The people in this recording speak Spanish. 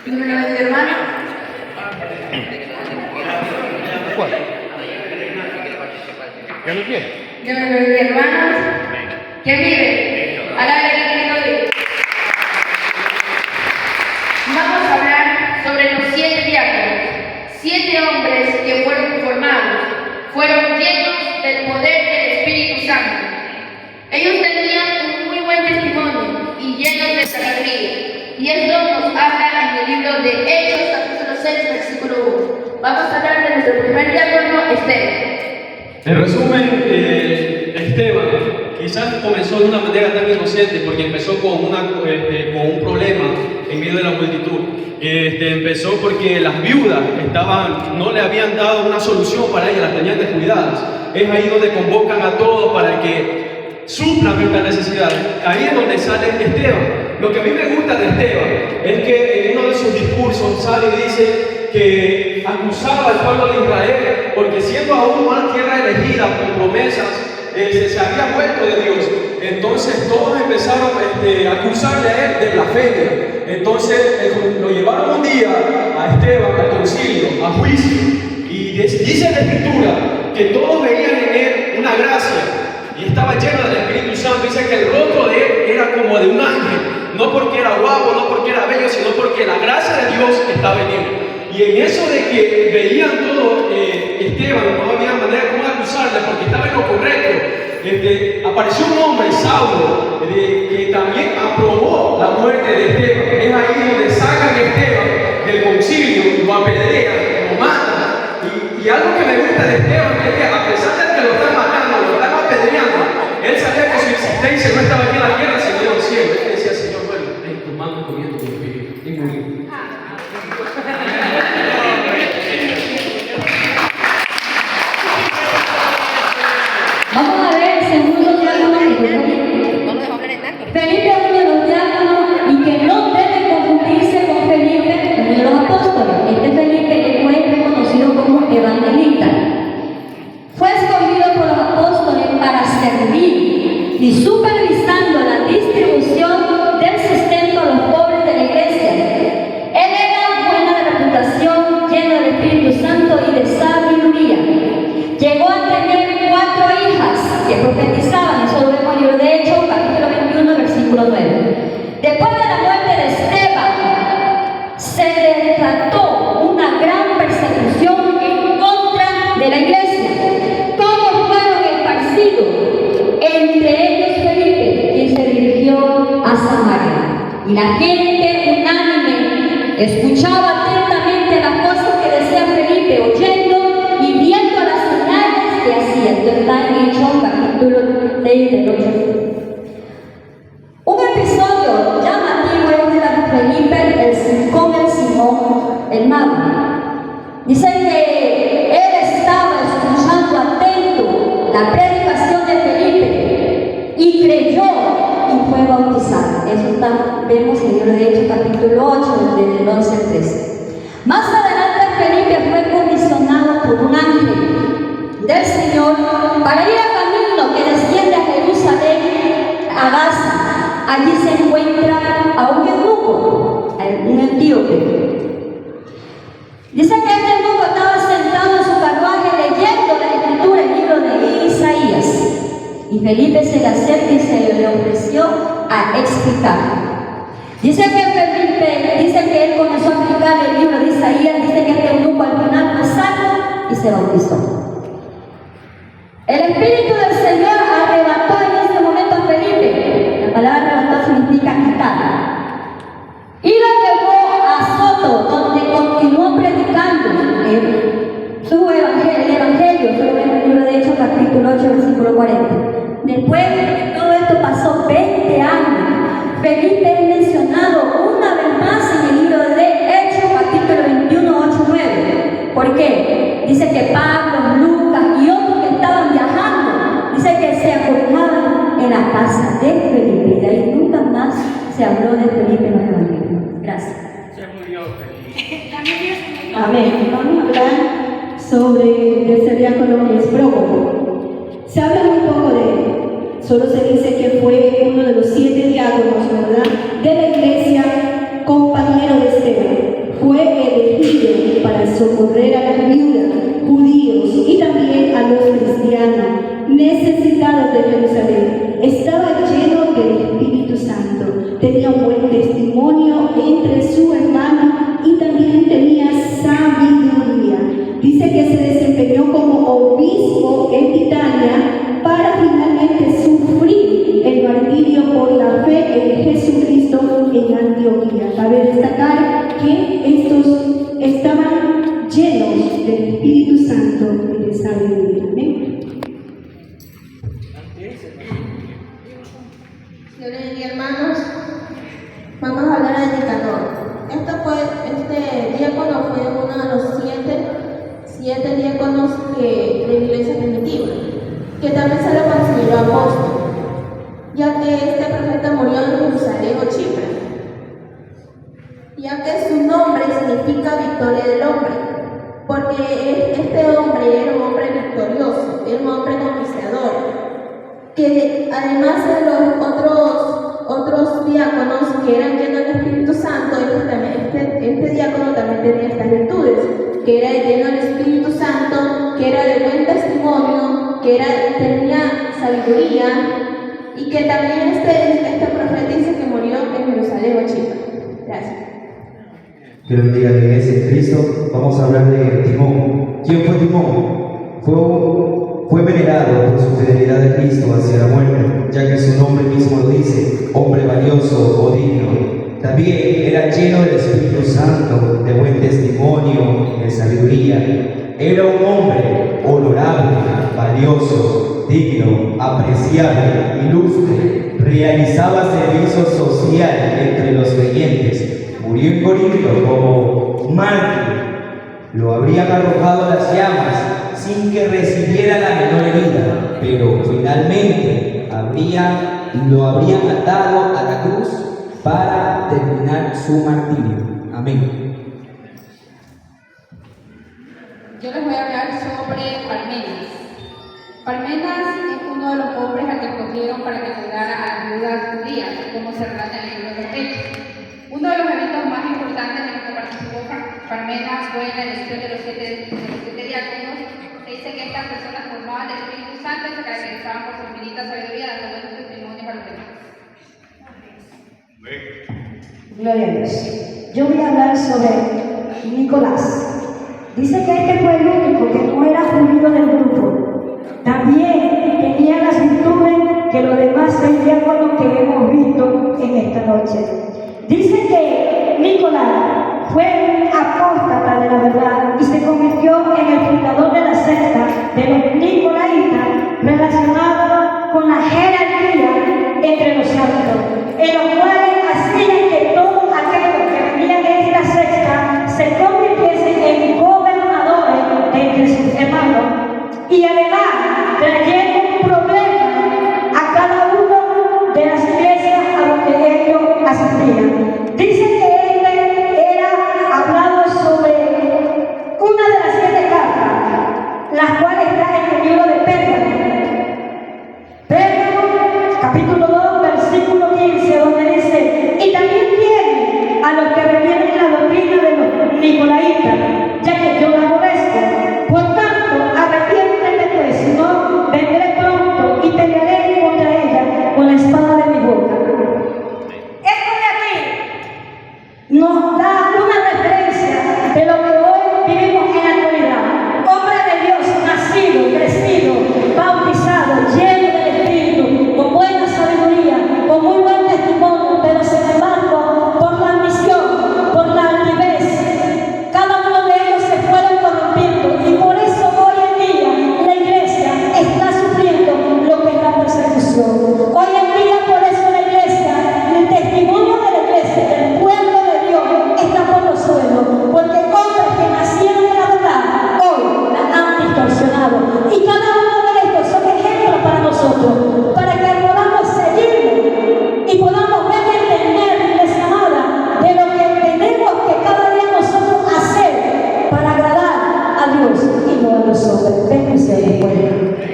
Número 20, hermano. ¿Cuál? ¿Ya no quiere? Número 20, hermanos. Que vive al aire de Cristo. Vamos a hablar sobre los 7 diáconos. 7 hombres que fueron formados, fueron llenos del poder del Espíritu Santo. Ellos tenían un muy buen testimonio y llenos de sabiduría. Y esto nos habla en el libro de Hechos, capítulo 6, versículo 1. Vamos a hablar de nuestro primer diácono, Esteban. En resumen, Esteban quizás comenzó de una manera tan inocente porque empezó con un problema en medio de la multitud. Empezó porque las viudas no le habían dado una solución para ellas, las tenían descuidadas. Es ahí donde convocan a todos para que suplan estas necesidades. Ahí es donde sale Esteban. Lo que a mí me gusta de Esteban es que en uno de sus discursos sale y dice que acusaba al pueblo de Israel porque siendo aún una tierra elegida con promesas, se había vuelto de Dios. Entonces todos empezaron a acusarle a él de blasfemia. Entonces lo llevaron un día a Esteban al concilio, a juicio, y dice la Escritura que todos veían en él una gracia y estaba lleno del Espíritu Santo. Dice que el rostro de él era como de un ángel, no porque era guapo, no porque era bello, sino porque la gracia de Dios estaba en él. Y en eso de que veían todo, Esteban no había manera como acusarle porque estaba en lo correcto. Apareció un hombre, Saulo, que también aprobó la muerte de Esteban. Es ahí donde sacan a Esteban del concilio, lo apedrean, lo matan. Y algo que me gusta de Esteban es que a pesar de que lo están matando, lo están apedreando, él sabía que su existencia no estaba aquí en la tierra, sino en el cielo. Él decía, Señor, bueno, en tus manos comiendo tu espíritu. Y murió. Vamos a ver el segundo diácono que fue Felipe, uno de los diáconos, y que no debe confundirse con Felipe, uno de los apóstoles. Este Felipe fue reconocido como evangelista. Fue escogido por los apóstoles para servir y supervisando la distribución del sustento a los pobres de la iglesia. Él era buena de reputación, lleno del Espíritu Santo y de sabiduría. Llegó a tener 4 hijas que profetizaban. Eso lo vemos en el libro de Hechos, capítulo 21, versículo 9. Después de la muerte de Esteban, se desató una gran persecución en contra de la iglesia. Todos fueron esparcidos, entre ellos Felipe, quien se dirigió a Samaria. Y la gente unánime escuchaba atentamente las cosas que decía Felipe, oyendo y viendo las señales que hacía. Esto está en Hechos, capítulo 6 del 8. Un episodio llamativo es de la de Felipe con el Simón el mago. Dice que él estaba escuchando atento la predicación de Felipe y creyó y fue bautizado. Eso vemos en el libro de Hechos, capítulo 8, desde el 11 al 13. Más adelante Felipe fue comisionado por un ángel del Señor para ir a camino que desciende a Jerusalén, a Gaza. Allí se encuentra a un eunuco, un etíope. Dice que este eunuco estaba sentado en su carruaje leyendo la escritura, el libro de Isaías. Y Felipe se le acerca y se le ofreció a explicar. Dice que él comenzó a explicar el libro de Isaías. Dice que este eunuco al final fue salvo y se bautizó. El Espíritu del Señor arrebató en ese momento a Felipe. La palabra arrebató significa quitar. Y lo llevó a Soto, donde continuó predicando el Evangelio. Eso lo vemos en el libro de Hechos, capítulo 8, versículo 40. Después de que todo esto pasó 20 años, Felipe es mencionado una vez más en el libro de Hechos, capítulo 21, 8, 9. ¿Por qué? Dice que Pablo, Lucas y otros que estaban viajando, dice que se acomodaban en la casa de Felipe. Y de ahí nunca más se habló de Felipe en los evangelios. Gracias. Se murió Felipe. Amén. Vamos a hablar sobre ese diácono que es Prócopo. Se habla muy poco de él. Solo se dice que fue uno de los 7 diáconos, ¿verdad?, de la iglesia, compañero de Esteban. su nombre significa victoria del hombre, porque este hombre era un hombre victorioso, era un hombre conquistador, que además de los otros diáconos que eran llenos del Espíritu Santo, este diácono también tenía estas virtudes, que era lleno del Espíritu Santo, que era de buen testimonio, tenía sabiduría, y que también este profeta dice que murió en Jerusalén o Chipre. Gracias. Que lo bendiga la iglesia de Cristo. Vamos a hablar de Timón. ¿Quién fue Timón? Fue venerado por su fidelidad a Cristo hacia la muerte, ya que su nombre mismo lo dice, hombre valioso o digno. También era lleno del Espíritu Santo, de buen testimonio y de sabiduría. Era un hombre honorable, valioso, digno, apreciable, ilustre. Realizaba servicio social entre los creyentes. Murió en Corinto como mártir. Lo habrían arrojado a las llamas sin que recibiera la menor herida, pero finalmente lo habrían atado a la cruz para terminar su martirio. Amén. Yo les voy a hablar sobre Parmenas. Parmenas es uno de los hombres al que escogieron para que cuidara a las viudas judías, como se relata en el libro de los Hechos. Uno de los eventos más importantes en los que participó Parmenas fue en la elección de los siete diáconos. Se dice que estas personas formaban del Espíritu Santo y se caracterizaban por su infinita sabiduría, dando buenos testimonios a los demás. Gloria a Dios. Yo voy a hablar sobre Nicolás. Dice que este fue el único que no era judío del grupo. También tenía las virtudes que los demás 6 diáconos que hemos visto en esta noche. Dice que Nicolás fue un apóstata de la verdad y se convirtió en el